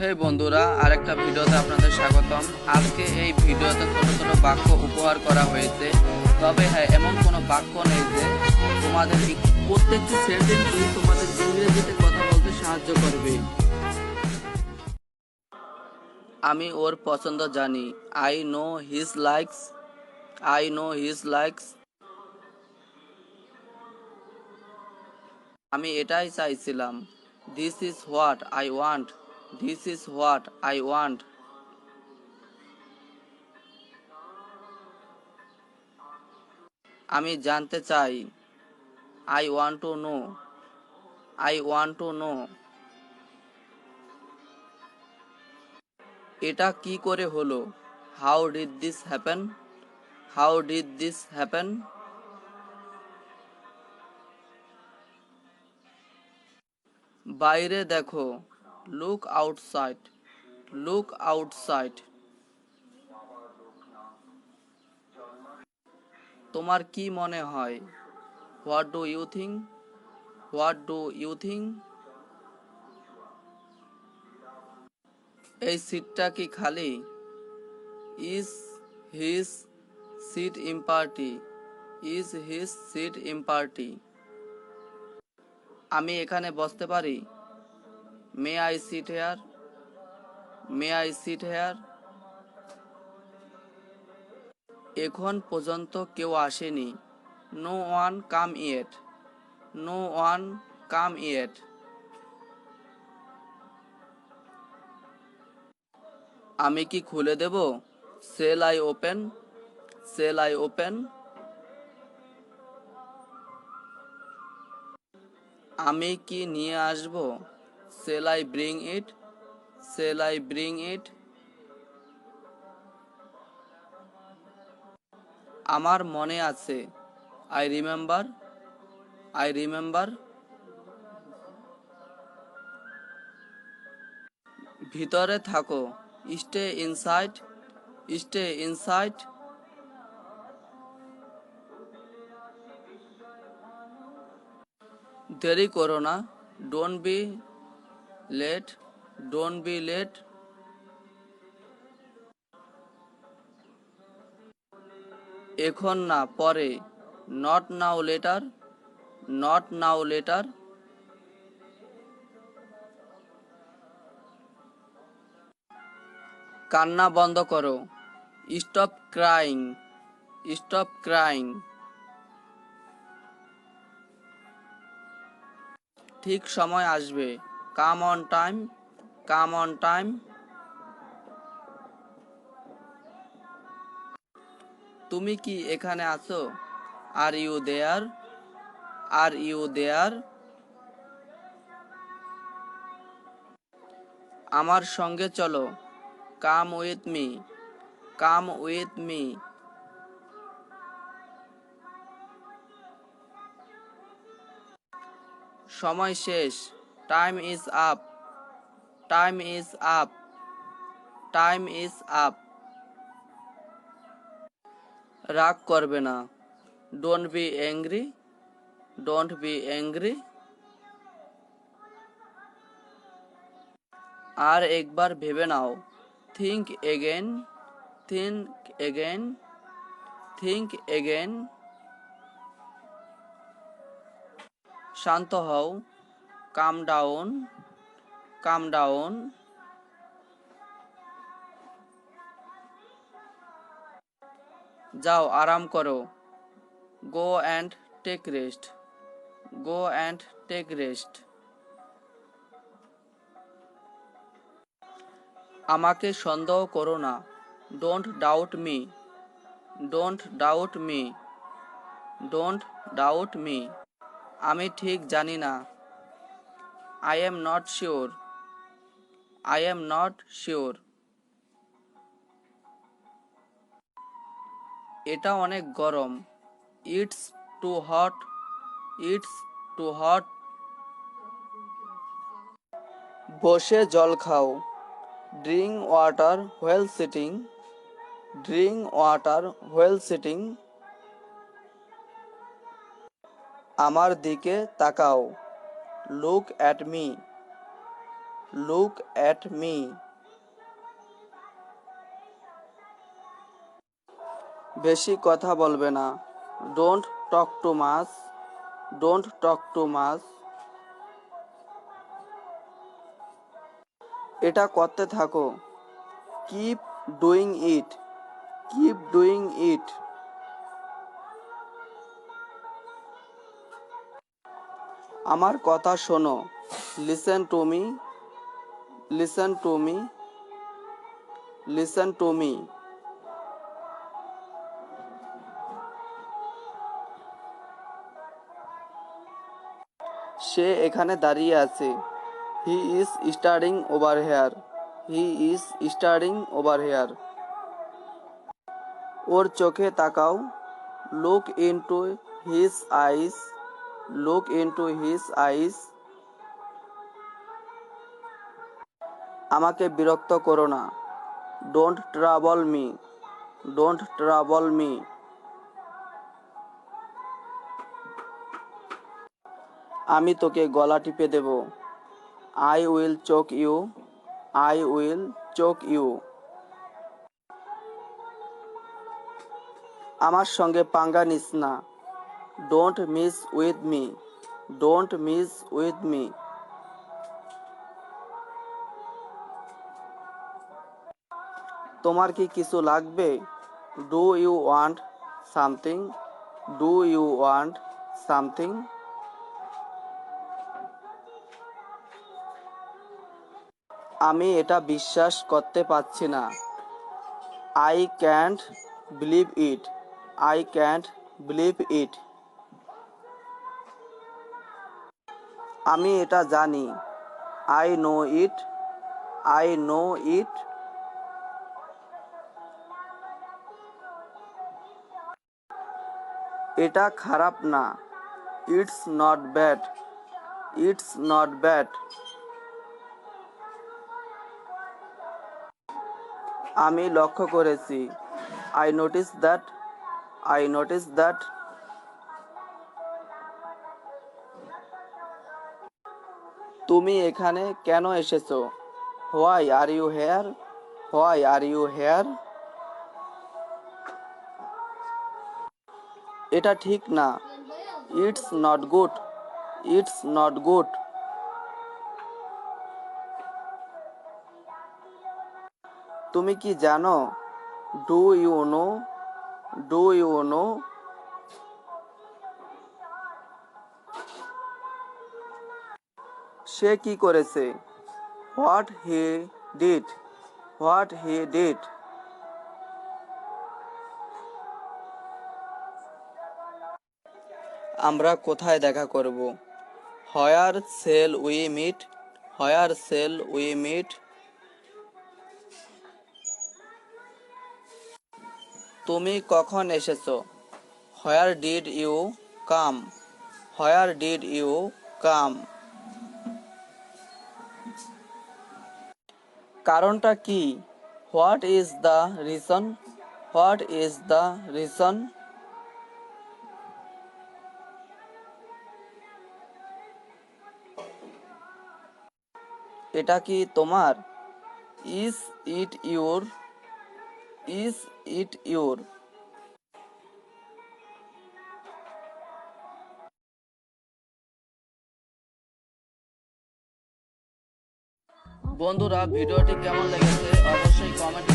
হে বন্ধুরা, আরেকটা ভিডিওতে আপনাদের স্বাগতম। আজকে এই ভিডিওতে ছোট ছোট বাক্য উপহার করা হয়েছে। তবে হ্যাঁ, এমন কোনো বাক্য নেই যে তোমাদের প্রত্যেকটি সেন্টেন্সই তোমাদের ইংরেজিতে কথা বলতে সাহায্য করবে। আমি ওর পছন্দ জানি। I know his likes. I know his likes. আমি এটাই চাইছিলাম। This is what I want. This is what I want. আমি জানতে চাই। I want to know. I want to know. এটা কি করে হলো? How did this happen? How did this happen? বাইরে দেখো। Look outside. Look outside. তোমার কি মনে হয়? What do you think? What do you think? এই সিটটা কি খালি? Is his seat empty? Is his seat empty? আমি এখানে বসতে পারি? May I sit here? May I sit here? এখন পর্যন্ত কেউ আসেনি। No one come yet. No one come yet. আমি কি খুলে দেব? Shall I open? Shall I open? আমি কি নিয়ে আসব? Shall I bring it? Shall I bring it? আমার মনে আছে। I remember? I remember? ভিতরে থাকো। Stay inside? Stay inside? দেরি করো না। Don't be late. Don't be late. এখন না, পরে। Not now, later. Not now, later. কান্না বন্ধ করো। Stop crying. Stop crying. ঠিক সময় আসবে। Come on time. Come on time. তুমি কি এখানে আছো? Are you there? Are you there? আমার সঙ্গে চলো। Come with me. Come with me. সময় শেষ। Time is up. Time is up. Time is up. রাগ করবে না। Don't be angry. Don't be angry. আর একবার ভেবে নাও। Think again. Think again. Think again. শান্ত হও। Calm down. Calm down. যাও, আরাম করো। Go and take rest. Go and take rest. আমাকে সন্দেহ করো না। Don't doubt me. Don't doubt me. Don't doubt me. আমি ঠিক জানি না। I am not sure. I am not sure. এটা অনেক গরম। It's too hot. It's too hot. বসে জল খাও। Drink water while sitting. Drink water while sitting. আমার দিকে তাকাও। Look at me. Look at me. বেশি কথা বলবে না। Don't talk too much. Don't talk too much. এটা করতে থাকো। Keep doing it. Keep doing it. আমার কথা শোনো। Listen to me. Listen to me. Listen to me. সে এখানে দাঁড়িয়ে আছে। He is standing over here. He is standing over here. ওর চোখে তাকাও। Look into his eyes. Look into his eyes. আমাকে বিরক্ত করো না। Don't trouble me. Don't trouble me. আমি তোকে গলা টিপে দেব। I will choke you. I will choke you. আমার সঙ্গে পাঙ্গা নিস না। Don't mess with me. Don't mess with me. তোমার কি কিছু লাগবে? Do you want something? Do you want something? আমি এটা বিশ্বাস করতে পারছি না। I can't believe it. I can't believe it. আমি এটা জানি। I know it. I know ইট। এটা খারাপ না। It's not bad. It's not bad. আমি লক্ষ্য করেছি। I notice that. I notice that. তুমি এখানে কেন এসেছো? Why are you here? Why are you here? এটা ঠিক না। It's not good. It's not good. তুমি কি জানো? Do you know? Do you know? সে কি করেছে? What he did. What he did. আমরা কোথায় দেখা করব? Where shall we meet? Where shall we meet? তুমি কখন এসেছো? Where did you come? Where did you come? কারণটা কি? What is the reason? What is the reason? এটা কি তোমার? Is it your? Is it your? বন্ধুরা, ভিডিওটি কেমন লেগেছে অবশ্যই কমেন্ট